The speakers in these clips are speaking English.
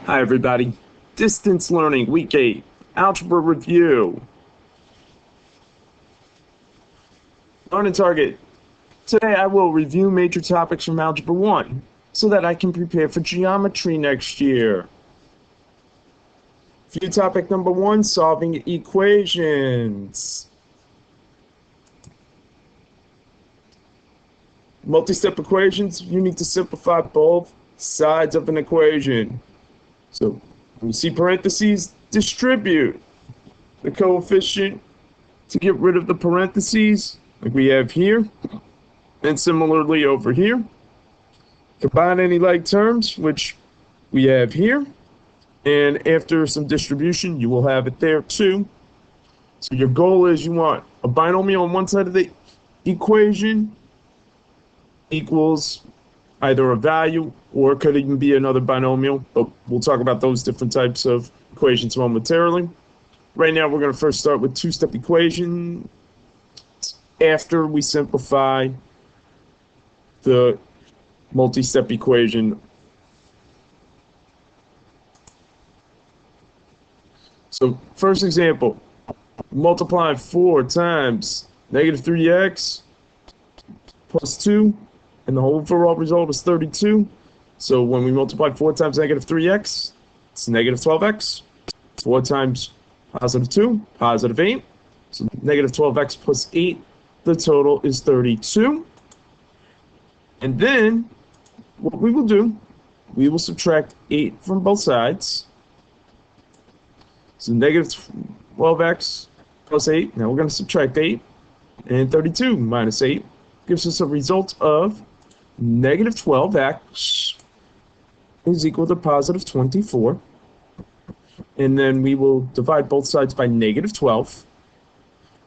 Hi, everybody. Distance Learning, Week 8, Algebra Review. Learn and Target. Today I will review major topics from Algebra 1 so that I can prepare for geometry next year. View topic number 1, solving equations. Multi-step equations, you need to simplify both sides of an equation. So when you see parentheses, distribute the coefficient to get rid of the parentheses, like we have here, and similarly over here. Combine any like terms, which we have here, and after some distribution, you will have it there too. So your goal is you want a binomial on one side of the equation equals either a value or it could even be another binomial, but we'll talk about those different types of equations momentarily. Right now, we're going to first start with two-step equation after we simplify the multi-step equation. So first example, multiplying 4 times negative 3x plus 2, and the whole overall result is 32. So when we multiply 4 times negative 3x, it's negative 12x. 4 times positive 2, positive 8. So negative 12x plus 8, the total is 32. And then what we will do, we will subtract 8 from both sides. So negative 12x plus 8. Now we're going to subtract 8. And 32 minus 8 gives us a result of negative 12x is equal to positive 24. And then we will divide both sides by negative 12.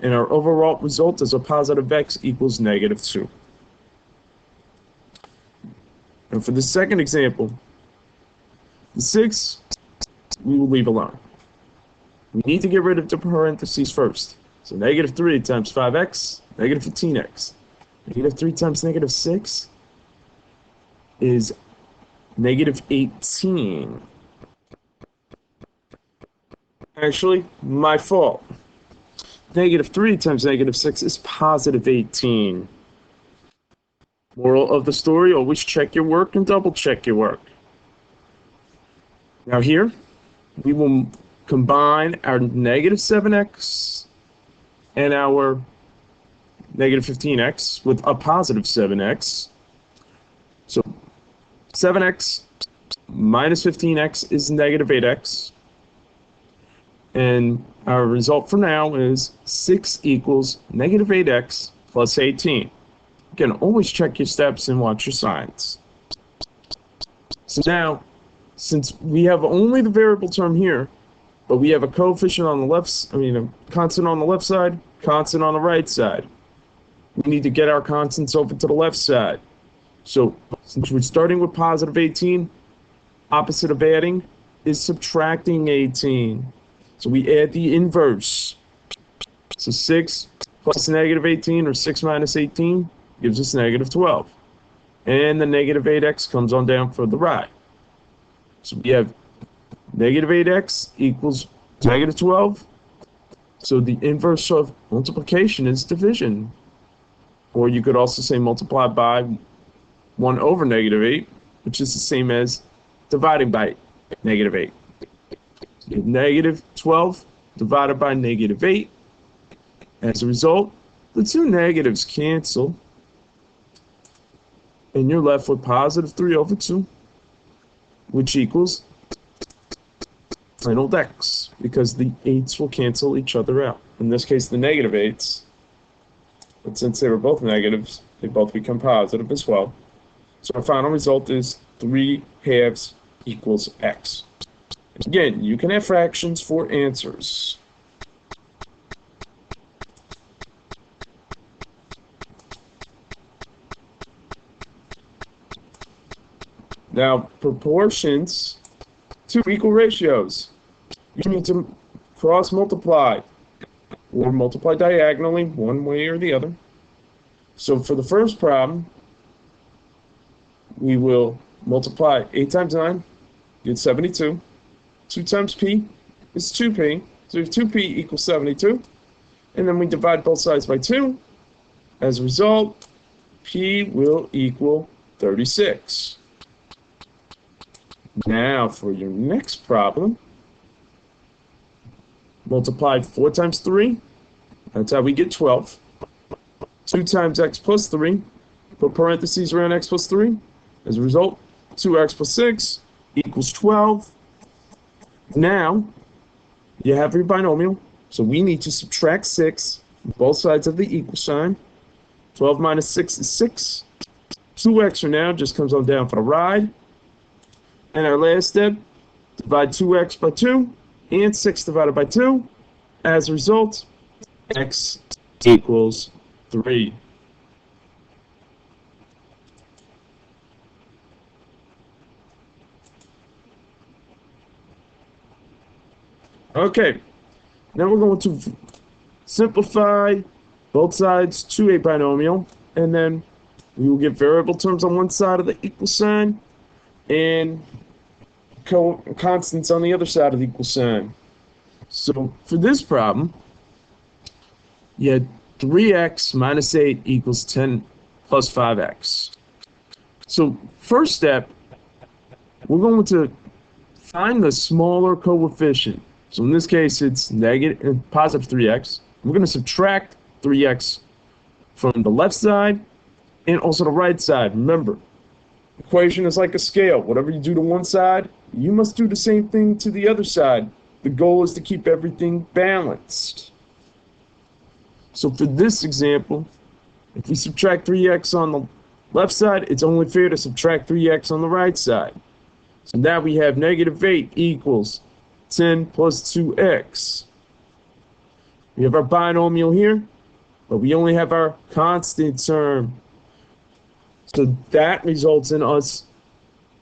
And our overall result is a positive x equals negative 2. And for the second example, the 6, we will leave alone. We need to get rid of the parentheses first. So negative 3 times 5x, negative 15x. Negative 3 times negative 6 is negative 18. Actually, my fault. Negative 3 times negative 6 is positive 18. Moral of the story, always check your work and double check your work. Now here, we will combine our negative 7x and our negative 15x with a positive 7x. So 7x minus 15x is negative 8x. And our result for now is 6 equals negative 8x plus 18. Again, always check your steps and watch your signs. So now, since we have only the variable term here, but we have a coefficient on the left, a constant on the left side, constant on the right side. We need to get our constants over to the left side. So since we're starting with positive 18, opposite of adding is subtracting 18. So we add the inverse. So 6 plus negative 18, or 6 minus 18, gives us negative 12. And the negative 8x comes on down for the right. So we have negative 8x equals negative 12. So the inverse of multiplication is division. Or you could also say multiply by 1 over negative 8, which is the same as dividing by negative 8. So negative 12 divided by negative 8. As a result, the two negatives cancel. And you're left with positive 3 over 2, which equals final x, because the 8's will cancel each other out. In this case, the negative 8's. But since they were both negatives, they both become positive as well. So our final result is 3/2 equals x. Again, you can have fractions for answers. Now, proportions to equal ratios. You need to cross multiply or multiply diagonally, one way or the other. So for the first problem, we will multiply 8 times 9, get 72. 2 times p is 2p. So we have 2p equals 72. And then we divide both sides by 2. As a result, p will equal 36. Now for your next problem, multiply 4 times 3. That's how we get 12. 2 times x plus 3. Put parentheses around x plus 3. As a result, 2x plus 6 equals 12. Now, you have your binomial, so we need to subtract 6 from both sides of the equal sign. 12 minus 6 is 6. 2x for now just comes on down for the ride. And our last step, divide 2x by 2 and 6 divided by 2. As a result, x equals 3. Okay, now we're going to simplify both sides to a binomial, and then we will get variable terms on one side of the equal sign and constants on the other side of the equal sign. So for this problem, you had 3x minus 8 equals 10 plus 5x. So first step, we're going to find the smaller coefficient. So in this case, it's positive 3x. We're going to subtract 3x from the left side and also the right side. Remember, equation is like a scale. Whatever you do to one side, you must do the same thing to the other side. The goal is to keep everything balanced. So for this example, if we subtract 3x on the left side, it's only fair to subtract 3x on the right side. So now we have negative 8 equals 10 plus 2x. We have our binomial here, but we only have our constant term. So that results in us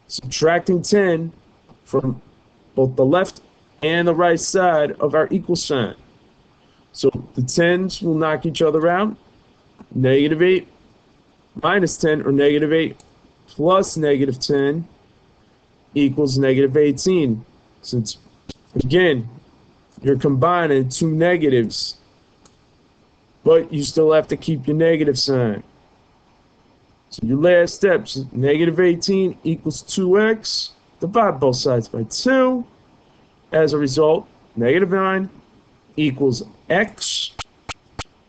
subtracting 10 from both the left and the right side of our equal sign. So the 10s will knock each other out. Negative 8 minus 10, or negative 8 plus negative 10 equals negative 18. Since, again, you're combining two negatives, but you still have to keep your negative sign. So your last step, negative 18 equals 2x. Divide both sides by 2. As a result, negative 9 equals x.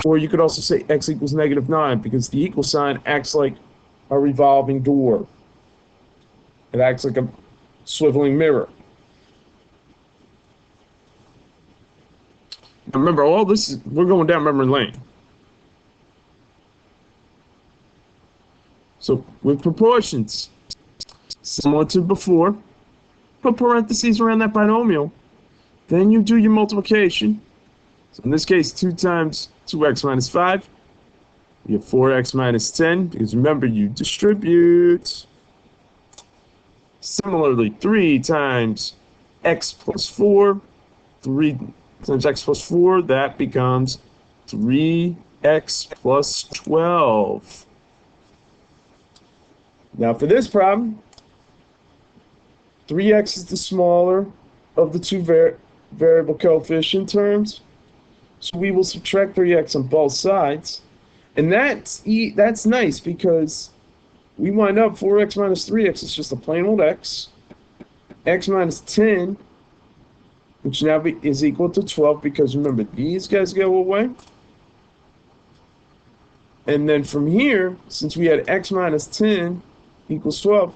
Or you could also say x equals negative 9, because the equal sign acts like a revolving door. It acts like a swiveling mirror. Now remember, all this is, we're going down memory lane. So with proportions, similar to before, put parentheses around that binomial. Then you do your multiplication. So in this case, 2 times 2x minus 5. You have 4x minus 10, because remember, you distribute. Similarly, 3 times x plus 4. 3 times x plus 4, that becomes 3x plus 12. Now for this problem, 3x is the smaller of the two variable coefficient terms. So we will subtract 3x on both sides. And that's nice, because we wind up 4x minus 3x is just a plain old x. X minus 10, which now is equal to 12, because remember, these guys go away. And then from here, since we had x minus 10 equals 12,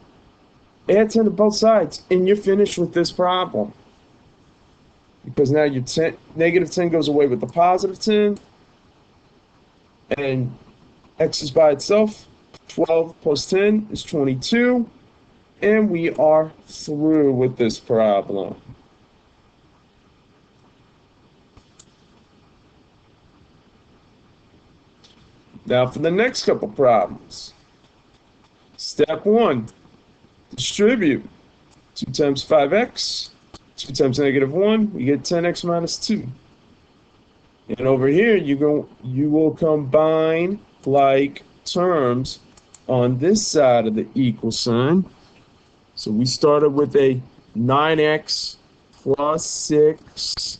add 10 to both sides, and you're finished with this problem. Because now your negative 10 goes away with the positive 10, and x is by itself. 12 plus 10 is 22, and we are through with this problem. Now for the next couple problems. Step 1, distribute. 2 times 5x, 2 times negative 1, we get 10x minus 2. And over here, you will combine like terms on this side of the equal sign. So we started with a 9x plus 6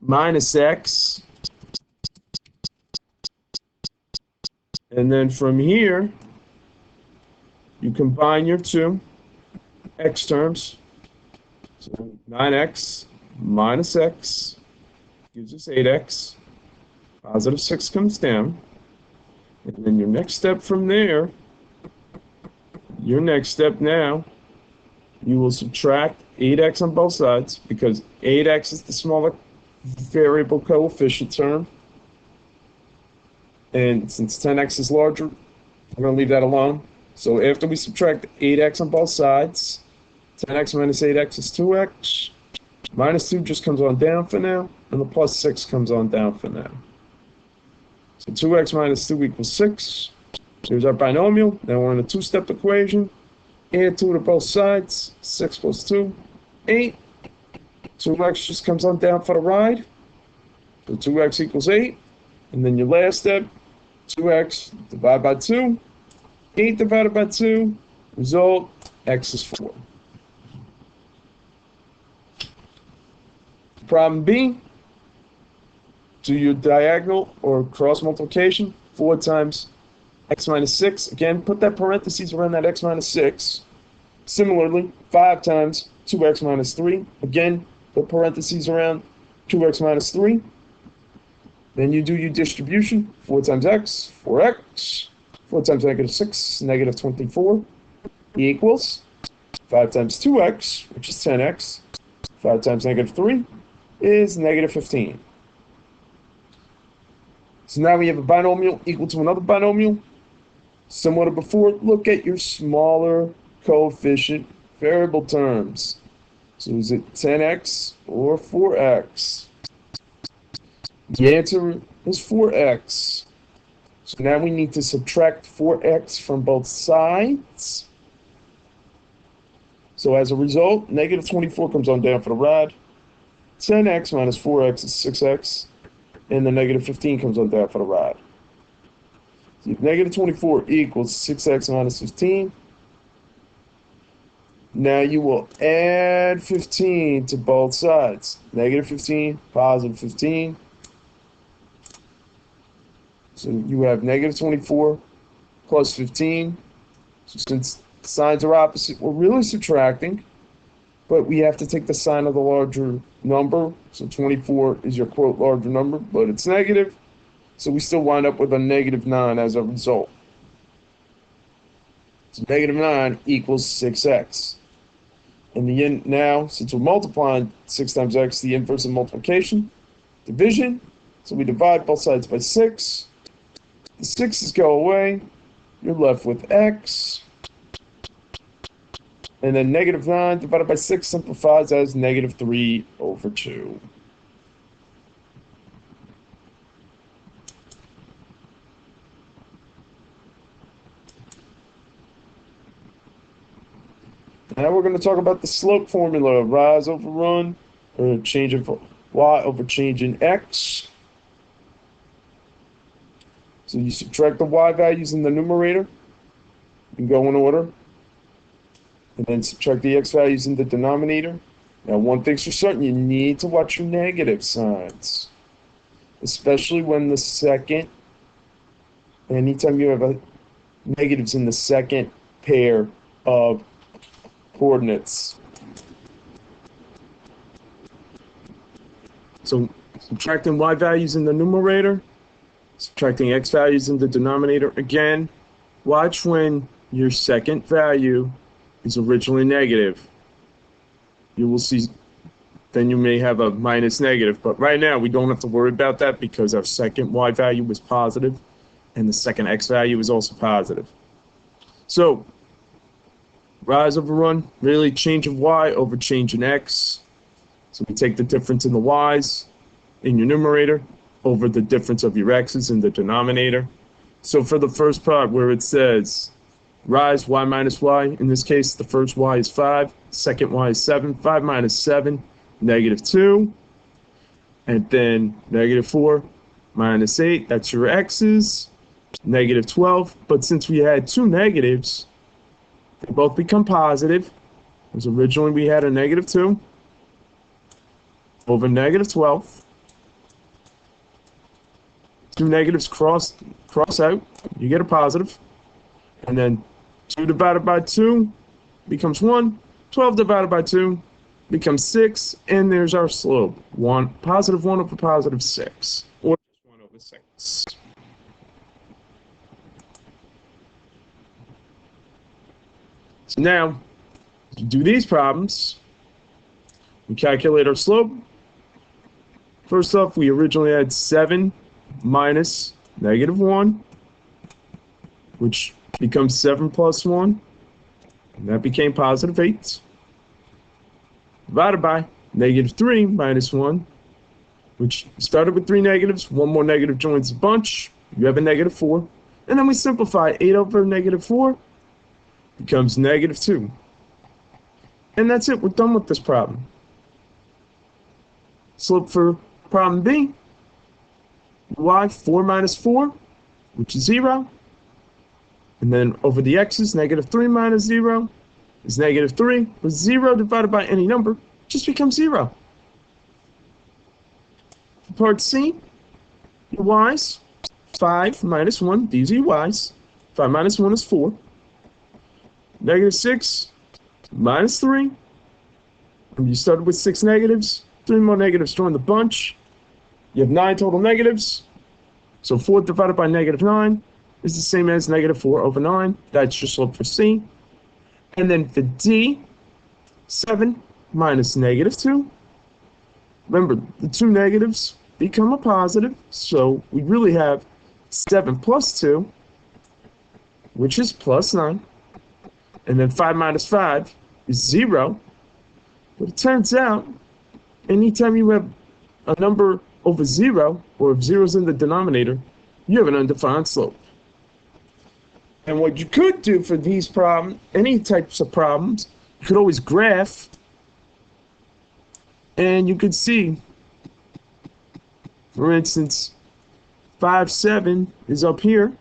minus x. And then from here, you combine your two x terms. So 9x minus x gives us 8x. Positive 6 comes down. And then your next step from there, your next step now, you will subtract 8x on both sides because 8x is the smaller variable coefficient term. And since 10x is larger, I'm going to leave that alone. So after we subtract 8x on both sides, 10x minus 8x is 2x. Minus 2 just comes on down for now, and the plus 6 comes on down for now. So 2x minus 2 equals 6. Here's our binomial. Now we're in a two-step equation. Add 2 to both sides. 6 plus 2, 8. 2x just comes on down for the ride. So 2x equals 8. And then your last step, 2x divided by 2. 8 divided by 2. Result, x is 4. Problem B, do your diagonal or cross multiplication. 4 times x minus 6. Again, put that parentheses around that x minus 6. Similarly, 5 times 2x minus 3. Again, put parentheses around 2x minus 3. Then you do your distribution. 4 times x, 4x. 4 times negative 6, negative 24, equals 5 times 2x, which is 10x. 5 times negative 3 is negative 15. So now we have a binomial equal to another binomial. Similar to before, look at your smaller coefficient variable terms. So is it 10x or 4x? The answer is 4x. So now we need to subtract 4x from both sides. So as a result, negative 24 comes on down for the ride. 10x minus 4x is 6x. And the negative 15 comes on down for the ride. So negative 24 equals 6x minus 15. Now you will add 15 to both sides. Negative 15, positive 15. So you have negative 24 plus 15. So since signs are opposite, we're really subtracting. But we have to take the sign of the larger number. So 24 is your quote larger number, but it's negative. So we still wind up with a negative 9 as a result. So negative 9 equals 6x. In the end now, since we're multiplying 6 times x, the inverse of multiplication, division. So we divide both sides by 6. The 6's go away. You're left with x. And then negative 9 divided by 6 simplifies as negative 3 over 2. Now we're going to talk about the slope formula, rise over run, or change of y over change in x. So you subtract the y values in the numerator. You can go in order. And then subtract the x values in the denominator. Now, one thing's for certain, you need to watch your negative signs. Especially when the second, anytime you have negatives in the second pair of coordinates. So subtracting y values in the numerator, subtracting x values in the denominator. Again, watch when your second value is originally negative. You will see, then you may have a minus negative, but right now we don't have to worry about that because our second y value was positive and the second x value is also positive. So rise over run, really change of y over change in x. So we take the difference in the y's in your numerator over the difference of your x's in the denominator. So for the first part where it says rise y minus y, in this case the first y is 5, second y is 7, 5 minus 7, negative 2, and then negative 4 minus 8, that's your x's, negative 12, but since we had two negatives, they both become positive, Because originally we had a negative 2 over negative 12. Two negatives cross out, you get a positive. And then 2 divided by 2 becomes 1. 12 divided by 2 becomes 6. And there's our slope. Positive 1 over positive 6. Or just 1 over 6. So now, to do these problems, we calculate our slope. First off, we originally had 7 minus negative 1, which becomes 7 plus 1, and that became positive 8, divided by negative 3 minus 1, which started with 3 negatives, 1 more negative joins the bunch, you have a negative 4, and then we simplify 8 over negative 4 becomes negative 2. And that's it, we're done with this problem. Slope for problem B, y, 4 minus 4, which is 0. And then over the x's, negative 3 minus 0 is negative 3. With 0 divided by any number, just becomes 0. For part C, your y's, 5 minus 1, these are your y's. 5 minus 1 is 4. Negative 6 minus 3. And you started with 6 negatives. 3 more negatives join the bunch. You have 9 total negatives. So 4 divided by negative 9 is the same as negative 4 over 9. That's your slope for C. And then for D, 7 minus negative 2. Remember, the 2 negatives become a positive. So we really have 7 plus 2, which is plus 9. And then 5 minus 5 is 0. But it turns out, anytime you have a number over 0, or if 0 is in the denominator, you have an undefined slope. And what you could do for these problems, any types of problems, you could always graph, and you could see, for instance, 5, 7 is up here,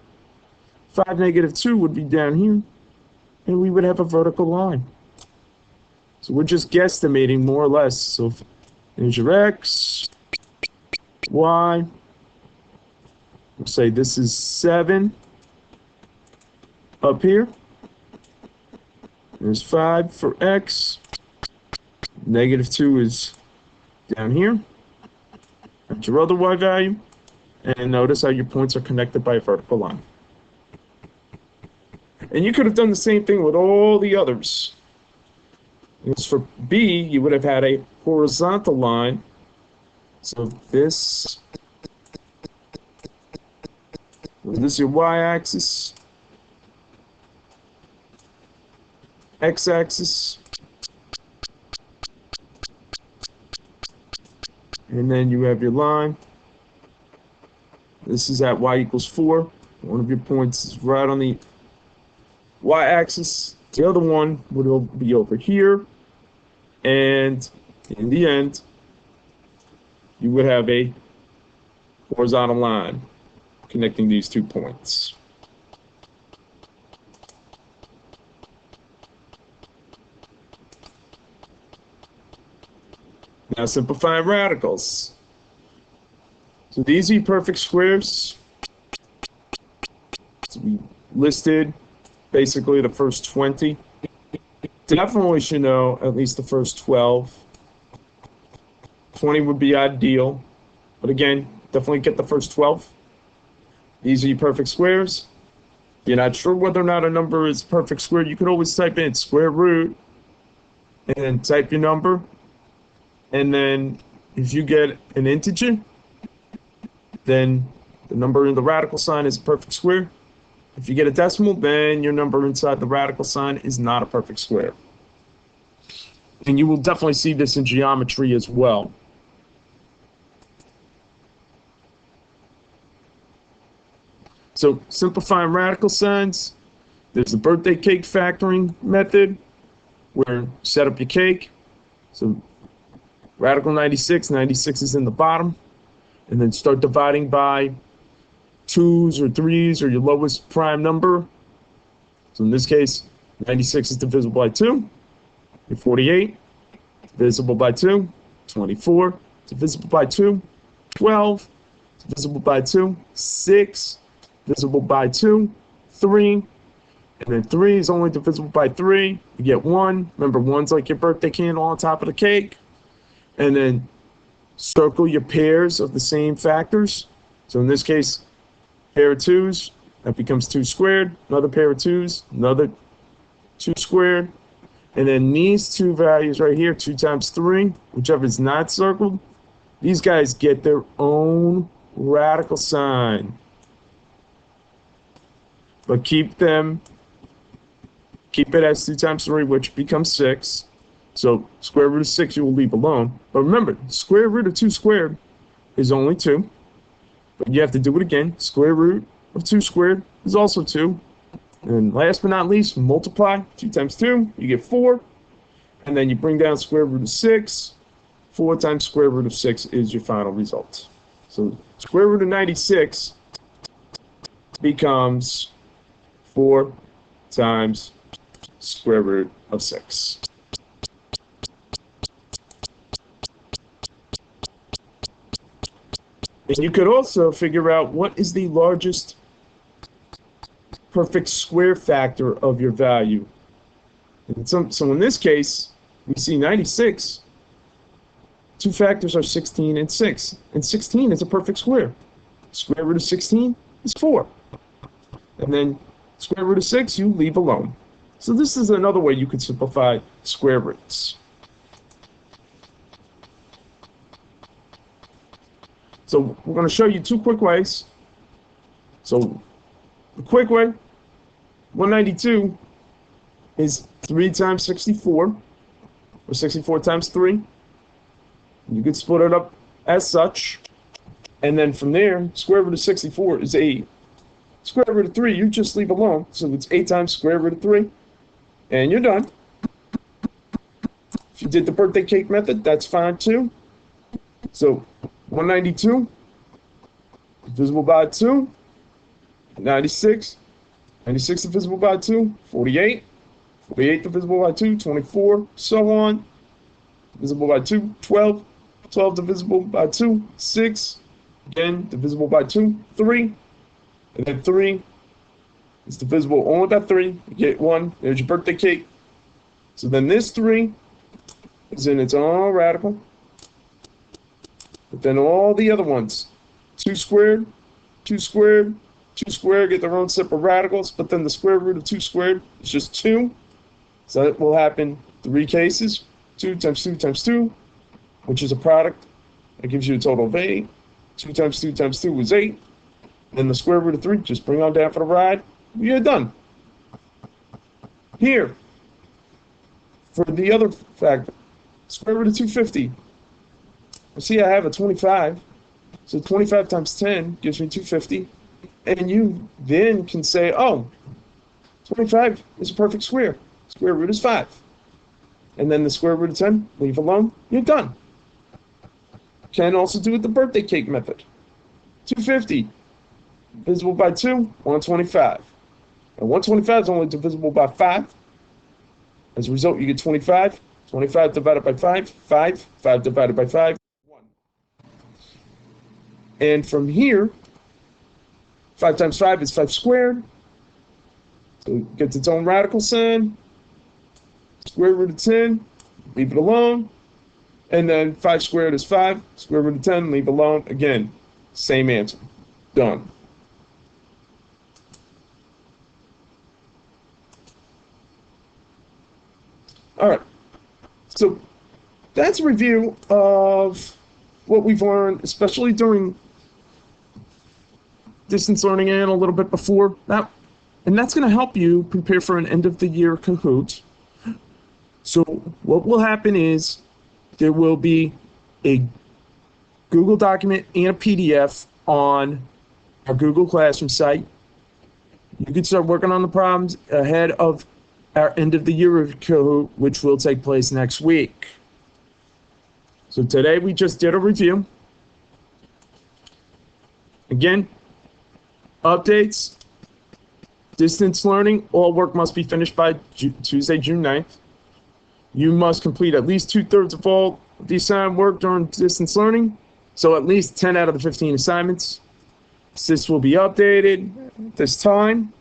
5, negative 2 would be down here, and we would have a vertical line. So we're just guesstimating more or less. So there's your x, y. We'll say this is 7 up here. There's 5 for x. Negative 2 is down here. That's your other y value. And notice how your points are connected by a vertical line. And you could have done the same thing with all the others. As for B, you would have had a horizontal line. So this is your y-axis, x-axis, and then you have your line. This is at y equals 4. One of your points is right on the y-axis. The other one would be over here. And in the end, you would have a horizontal line connecting these 2 points. Now simplifying radicals. So these are perfect squares. So we listed basically the first 20. Definitely should know at least the first 12. 20 would be ideal. But again, definitely get the first 12. These are your perfect squares. If you're not sure whether or not a number is perfect square, you can always type in square root and then type your number. And then if you get an integer, then the number in the radical sign is a perfect square. If you get a decimal, then your number inside the radical sign is not a perfect square. And you will definitely see this in geometry as well. So simplifying radical signs, there's the birthday cake factoring method where you set up your cake. So radical 96, 96 is in the bottom. And then start dividing by 2s or 3s or your lowest prime number. So in this case, 96 is divisible by 2. 48, divisible by 2, 24, divisible by 2, 12, divisible by 2, 6, divisible by 2, 3, and then 3 is only divisible by 3. You get 1. Remember, 1's like your birthday candle on top of the cake. And then circle your pairs of the same factors. So in this case, pair of 2's, that becomes 2 squared. Another pair of 2's, another 2 squared. And then these two values right here, 2 times 3, whichever is not circled, these guys get their own radical sign. But keep it as 2 times 3, which becomes 6. So square root of 6 you will leave alone. But remember, square root of 2 squared is only 2. But you have to do it again. Square root of 2 squared is also 2. And last but not least, multiply 2 times 2, you get 4. And then you bring down square root of 6. 4 times square root of 6 is your final result. So square root of 96 becomes 4 times square root of 6. And you could also figure out what is the largest perfect square factor of your value. And so in this case, we see 96. 2 factors are 16 and 6. And 16 is a perfect square. Square root of 16 is 4. And then square root of 6 you leave alone. So this is another way you could simplify square roots. So we're going to show you 2 quick ways. So the quick way, 192 is 3 times 64, or 64 times 3. You could split it up as such. And then from there, square root of 64 is 8. Square root of 3, you just leave alone. So it's 8 times square root of 3. And you're done. If you did the birthday cake method, that's fine too. So 192 divisible by 2, 96, 96 divisible by 2, 48, 48 divisible by 2, 24, so on, divisible by 2, 12, 12 divisible by 2, 6, again, divisible by 2, 3, and then 3 is divisible only by 3, you get 1, there's your birthday cake. So then this 3 is in its own radical. But then all the other ones, 2 squared, 2 squared, 2 squared get their own separate radicals, but then the square root of 2 squared is just 2. So it will happen 3 cases, 2 times 2 times 2, which is a product. That gives you a total of 8. 2 times 2 times 2 is 8. Then the square root of 3, just bring on down for the ride. You're done. Here, for the other factor, square root of 250. See, I have a 25, so 25 times 10 gives me 250, and you then can say, oh, 25 is a perfect square. Square root is 5. And then the square root of 10, leave alone, you're done. Can also do it the birthday cake method. 250 divisible by 2, 125. And 125 is only divisible by 5. As a result, you get 25. 25 divided by 5, 5. 5 divided by 5. And from here, 5 times 5 is 5 squared. So it gets its own radical sign. Square root of 10, leave it alone. And then 5 squared is 5. Square root of 10, leave alone. Again, same answer. Done. All right. So that's a review of what we've learned, especially during distance learning and a little bit before that. And that's going to help you prepare for an end of the year Kahoot. So what will happen is there will be a Google document and a PDF on our Google Classroom site. You can start working on the problems ahead of our end of the year Kahoot, which will take place next week. So today we just did a review. Again, updates, distance learning, all work must be finished by Tuesday, June 9th. You must complete at least 2/3 of all the assigned work during distance learning, so at least 10 out of the 15 assignments. This will be updated this time,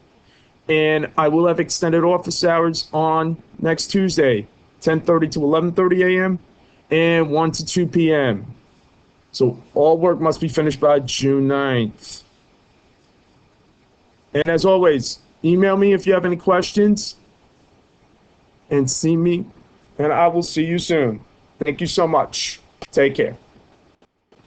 and I will have extended office hours on next Tuesday, 10:30 to 11:30 a.m. and 1 to 2 p.m. So all work must be finished by June 9th. And as always, email me if you have any questions and see me, and I will see you soon. Thank you so much. Take care.